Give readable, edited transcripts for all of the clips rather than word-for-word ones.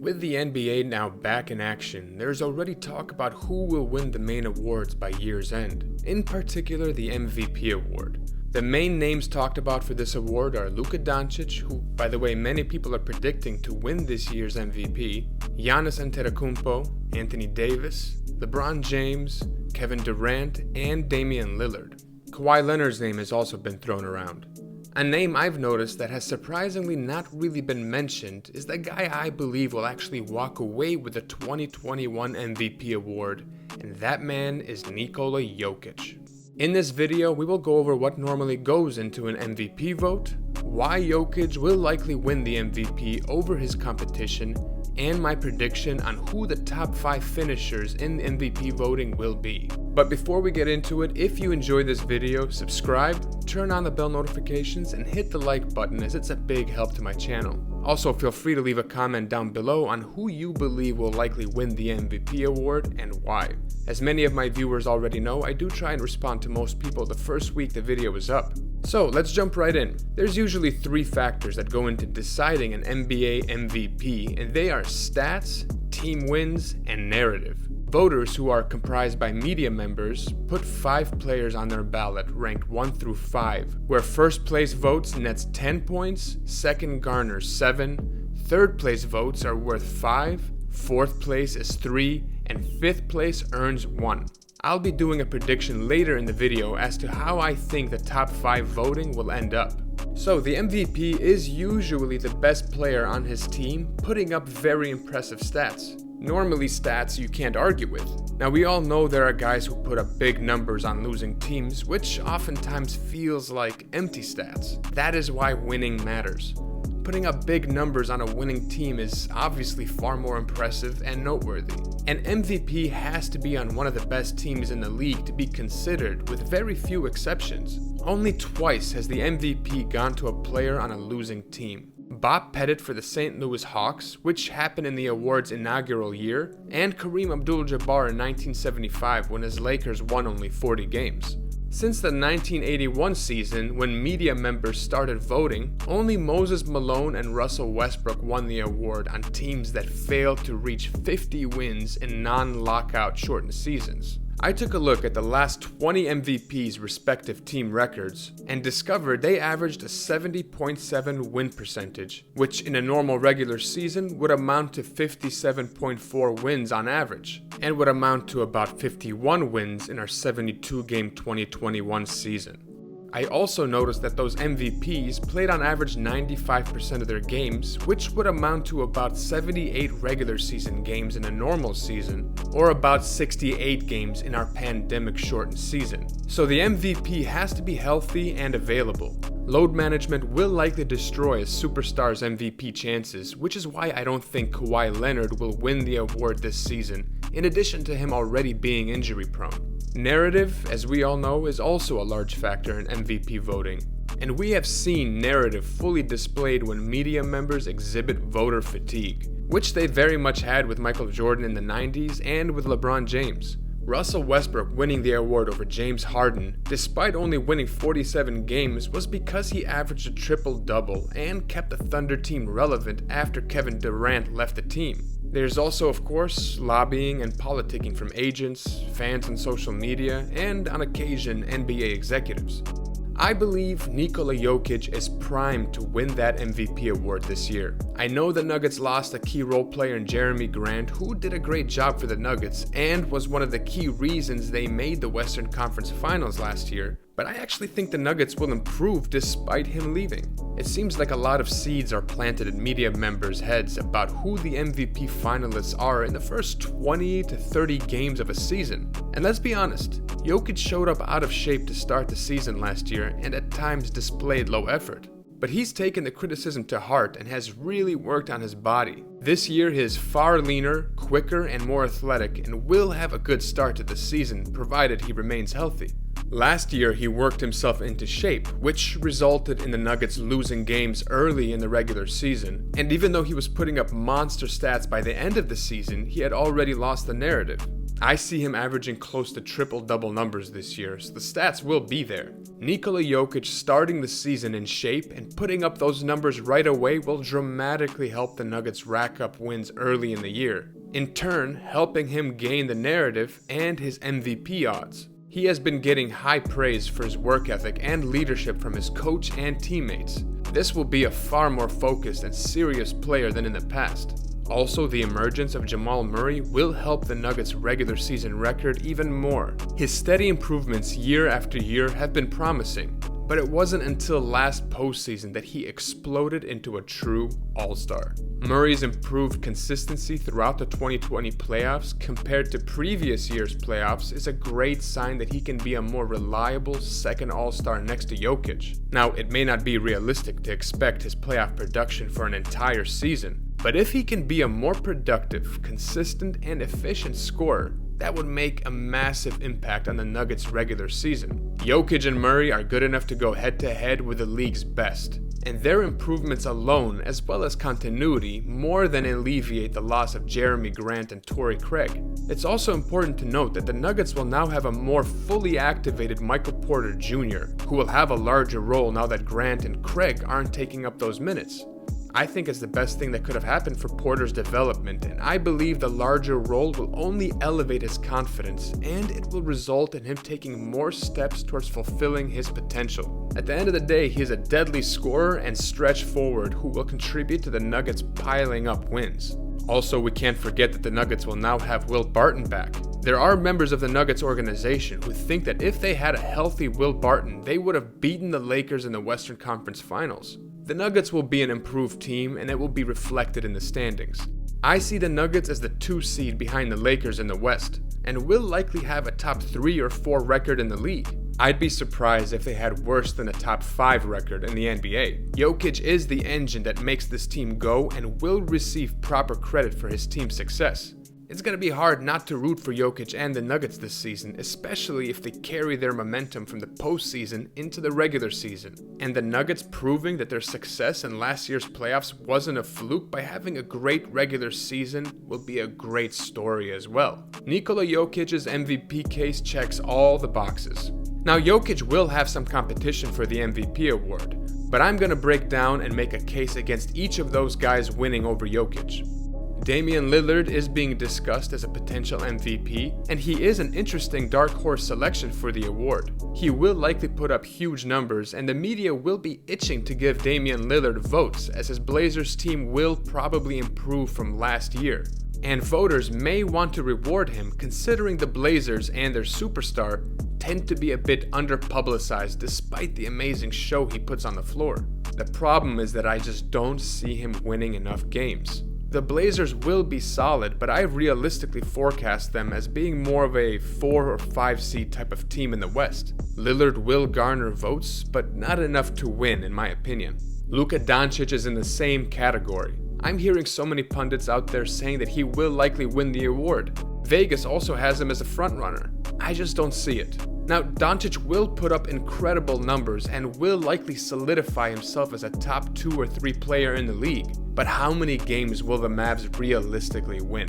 With the NBA now back in action, there's already talk about who will win the main awards by year's end, in particular the MVP award. The main names talked about for this award are Luka Doncic, who, by the way, many people are predicting to win this year's MVP, Giannis Antetokounmpo, Anthony Davis, LeBron James, Kevin Durant, and Damian Lillard. Kawhi Leonard's name has also been thrown around. A name I've noticed that has surprisingly not really been mentioned is the guy I believe will actually walk away with the 2021 MVP award, and that man is Nikola Jokic. In this video, we will go over what normally goes into an MVP vote, why Jokic will likely win the MVP over his competition, and my prediction on who the top 5 finishers in MVP voting will be. But before we get into it, if you enjoyed this video, subscribe, turn on the bell notifications, and hit the like button as it's a big help to my channel. Also, feel free to leave a comment down below on who you believe will likely win the MVP award and why. As many of my viewers already know, I do try and respond to most people the first week the video is up. So let's jump right in. There's usually 3 factors that go into deciding an NBA MVP, and they are stats, team wins, and narrative. Voters, who are comprised by media members, put 5 players on their ballot ranked 1 through 5, where first place votes nets 10 points, second garners 7, third place votes are worth 5, fourth place is 3, and fifth place earns 1. I'll be doing a prediction later in the video as to how I think the top 5 voting will end up. So the MVP is usually the best player on his team, putting up very impressive stats. Normally stats you can't argue with. Now we all know there are guys who put up big numbers on losing teams, which oftentimes feels like empty stats. That is why winning matters. Putting up big numbers on a winning team is obviously far more impressive and noteworthy. An MVP has to be on one of the best teams in the league to be considered, with very few exceptions. Only twice has the MVP gone to a player on a losing team. Bob Pettit for the St. Louis Hawks, which happened in the award's inaugural year, and Kareem Abdul-Jabbar in 1975 when his Lakers won only 40 games. Since the 1981 season, when media members started voting, only Moses Malone and Russell Westbrook won the award on teams that failed to reach 50 wins in non-lockout shortened seasons. I took a look at the last 20 MVP's respective team records and discovered they averaged a 70.7 win percentage, which in a normal regular season would amount to 57.4 wins on average, and would amount to about 51 wins in our 72-game 2021 season. I also noticed that those MVPs played on average 95% of their games, which would amount to about 78 regular season games in a normal season, or about 68 games in our pandemic shortened season. So the MVP has to be healthy and available. Load management will likely destroy a superstar's MVP chances, which is why I don't think Kawhi Leonard will win the award this season, in addition to him already being injury prone. Narrative, as we all know, is also a large factor in MVP voting, and we have seen narrative fully displayed when media members exhibit voter fatigue, which they very much had with Michael Jordan in the 90s and with LeBron James. Russell Westbrook winning the award over James Harden, despite only winning 47 games, was because he averaged a triple-double and kept the Thunder team relevant after Kevin Durant left the team. There's also, of course, lobbying and politicking from agents, fans on social media, and on occasion NBA executives. I believe Nikola Jokic is primed to win that MVP award this year. I know the Nuggets lost a key role player in Jeremy Grant, who did a great job for the Nuggets and was one of the key reasons they made the Western Conference Finals last year, but I actually think the Nuggets will improve despite him leaving. It seems like a lot of seeds are planted in media members' heads about who the MVP finalists are in the first 20 to 30 games of a season. And let's be honest, Jokic showed up out of shape to start the season last year and at times displayed low effort. But he's taken the criticism to heart and has really worked on his body. This year he is far leaner, quicker, and more athletic, and will have a good start to the season provided he remains healthy. Last year he worked himself into shape, which resulted in the Nuggets losing games early in the regular season, and even though he was putting up monster stats by the end of the season, he had already lost the narrative. I see him averaging close to triple-double numbers this year, so the stats will be there. Nikola Jokic starting the season in shape and putting up those numbers right away will dramatically help the Nuggets rack up wins early in the year, in turn helping him gain the narrative and his MVP odds. He has been getting high praise for his work ethic and leadership from his coach and teammates. This will be a far more focused and serious player than in the past. Also, the emergence of Jamal Murray will help the Nuggets' regular season record even more. His steady improvements year after year have been promising, but it wasn't until last postseason that he exploded into a true all-star. Murray's improved consistency throughout the 2020 playoffs compared to previous year's playoffs is a great sign that he can be a more reliable second all-star next to Jokic. Now, it may not be realistic to expect his playoff production for an entire season, but if he can be a more productive, consistent, and efficient scorer, that would make a massive impact on the Nuggets' regular season. Jokic and Murray are good enough to go head-to-head with the league's best, and their improvements alone, as well as continuity, more than alleviate the loss of Jeremy Grant and Torrey Craig. It's also important to note that the Nuggets will now have a more fully activated Michael Porter Jr., who will have a larger role now that Grant and Craig aren't taking up those minutes. I think it's the best thing that could have happened for Porter's development, and I believe the larger role will only elevate his confidence, and it will result in him taking more steps towards fulfilling his potential. At the end of the day, he is a deadly scorer and stretch forward who will contribute to the Nuggets piling up wins. Also, we can't forget that the Nuggets will now have Will Barton back. There are members of the Nuggets organization who think that if they had a healthy Will Barton, they would have beaten the Lakers in the Western Conference Finals. The Nuggets will be an improved team, and it will be reflected in the standings. I see the Nuggets as the 2 seed behind the Lakers in the West, and will likely have a top 3 or 4 record in the league. I'd be surprised if they had worse than a top 5 record in the NBA. Jokic is the engine that makes this team go and will receive proper credit for his team's success. It's going to be hard not to root for Jokic and the Nuggets this season, especially if they carry their momentum from the postseason into the regular season. And the Nuggets proving that their success in last year's playoffs wasn't a fluke by having a great regular season will be a great story as well. Nikola Jokic's MVP case checks all the boxes. Now, Jokic will have some competition for the MVP award, but I'm going to break down and make a case against each of those guys winning over Jokic. Damian Lillard is being discussed as a potential MVP, and he is an interesting dark horse selection for the award. He will likely put up huge numbers, and the media will be itching to give Damian Lillard votes, as his Blazers team will probably improve from last year. And voters may want to reward him, considering the Blazers and their superstar tend to be a bit underpublicized despite the amazing show he puts on the floor. The problem is that I just don't see him winning enough games. The Blazers will be solid, but I realistically forecast them as being more of a 4 or 5 seed type of team in the West. Lillard will garner votes, but not enough to win in my opinion. Luka Doncic is in the same category. I'm hearing so many pundits out there saying that he will likely win the award. Vegas also has him as a frontrunner. I just don't see it. Now, Doncic will put up incredible numbers and will likely solidify himself as a top 2 or 3 player in the league. But how many games will the Mavs realistically win?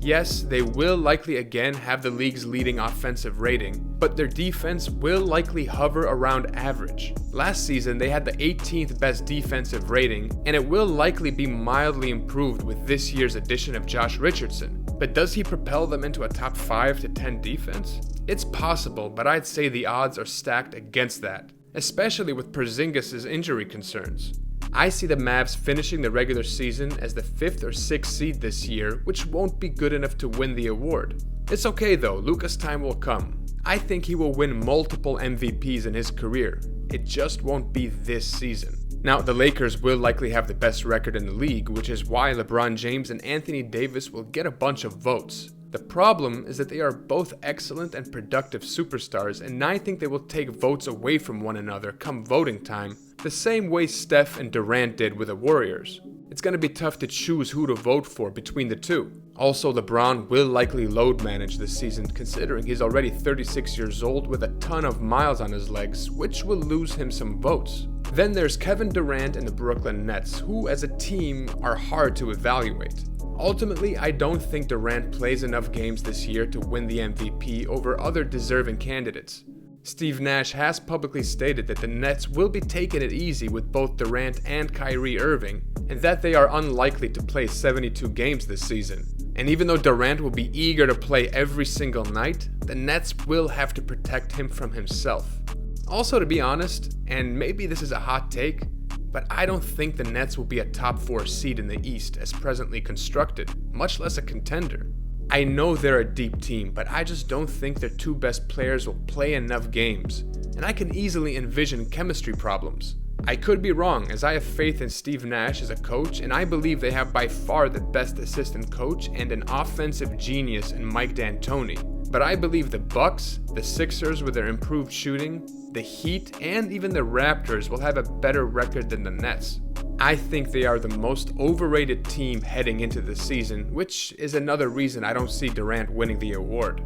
Yes, they will likely again have the league's leading offensive rating, but their defense will likely hover around average. Last season, they had the 18th best defensive rating, and it will likely be mildly improved with this year's addition of Josh Richardson. But does he propel them into a top 5 to 10 defense? It's possible, but I'd say the odds are stacked against that, especially with Porzingis' injury concerns. I see the Mavs finishing the regular season as the 5th or 6th seed this year, which won't be good enough to win the award. It's okay though, Luka's time will come. I think he will win multiple MVPs in his career. It just won't be this season. Now, the Lakers will likely have the best record in the league, which is why LeBron James and Anthony Davis will get a bunch of votes. The problem is that they are both excellent and productive superstars, and I think they will take votes away from one another come voting time, the same way Steph and Durant did with the Warriors. It's going to be tough to choose who to vote for between the two. Also, LeBron will likely load manage this season, considering he's already 36 years old with a ton of miles on his legs, which will lose him some votes. Then there's Kevin Durant and the Brooklyn Nets, who as a team are hard to evaluate. Ultimately, I don't think Durant plays enough games this year to win the MVP over other deserving candidates. Steve Nash has publicly stated that the Nets will be taking it easy with both Durant and Kyrie Irving, and that they are unlikely to play 72 games this season. And even though Durant will be eager to play every single night, the Nets will have to protect him from himself. Also, to be honest, and maybe this is a hot take, but I don't think the Nets will be a top 4 seed in the East as presently constructed, much less a contender. I know they're a deep team, but I just don't think their 2 best players will play enough games, and I can easily envision chemistry problems. I could be wrong, as I have faith in Steve Nash as a coach, and I believe they have by far the best assistant coach and an offensive genius in Mike D'Antoni. But I believe the Bucks, the Sixers with their improved shooting, the Heat, and even the Raptors will have a better record than the Nets. I think they are the most overrated team heading into the season, which is another reason I don't see Durant winning the award.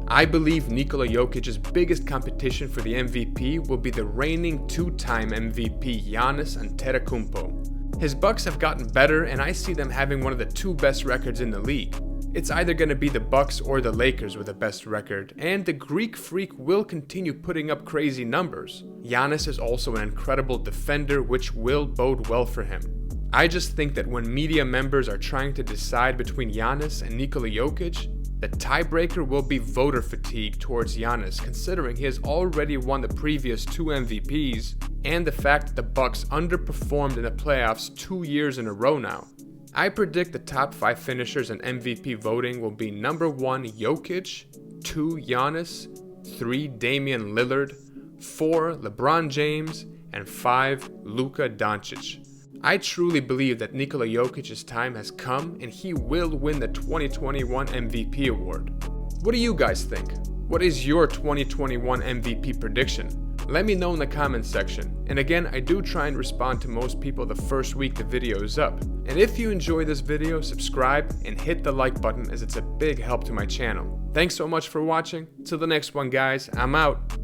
I believe Nikola Jokic's biggest competition for the MVP will be the reigning 2-time MVP Giannis Antetokounmpo. His Bucks have gotten better, and I see them having one of the 2 best records in the league. It's either going to be the Bucks or the Lakers with the best record, and the Greek Freak will continue putting up crazy numbers. Giannis is also an incredible defender, which will bode well for him. I just think that when media members are trying to decide between Giannis and Nikola Jokic, the tiebreaker will be voter fatigue towards Giannis, considering he has already won the previous 2 MVPs, and the fact that the Bucks underperformed in the playoffs 2 years in a row now. I predict the top 5 finishers in MVP voting will be number 1 Jokic, 2 Giannis, 3 Damian Lillard, 4 LeBron James, and 5 Luka Doncic. I truly believe that Nikola Jokic's time has come and he will win the 2021 MVP award. What do you guys think? What is your 2021 MVP prediction? Let me know in the comments section. And again, I do try and respond to most people the first week the video is up. And if you enjoy this video, subscribe and hit the like button, as it's a big help to my channel. Thanks so much for watching. Till the next one, guys, I'm out.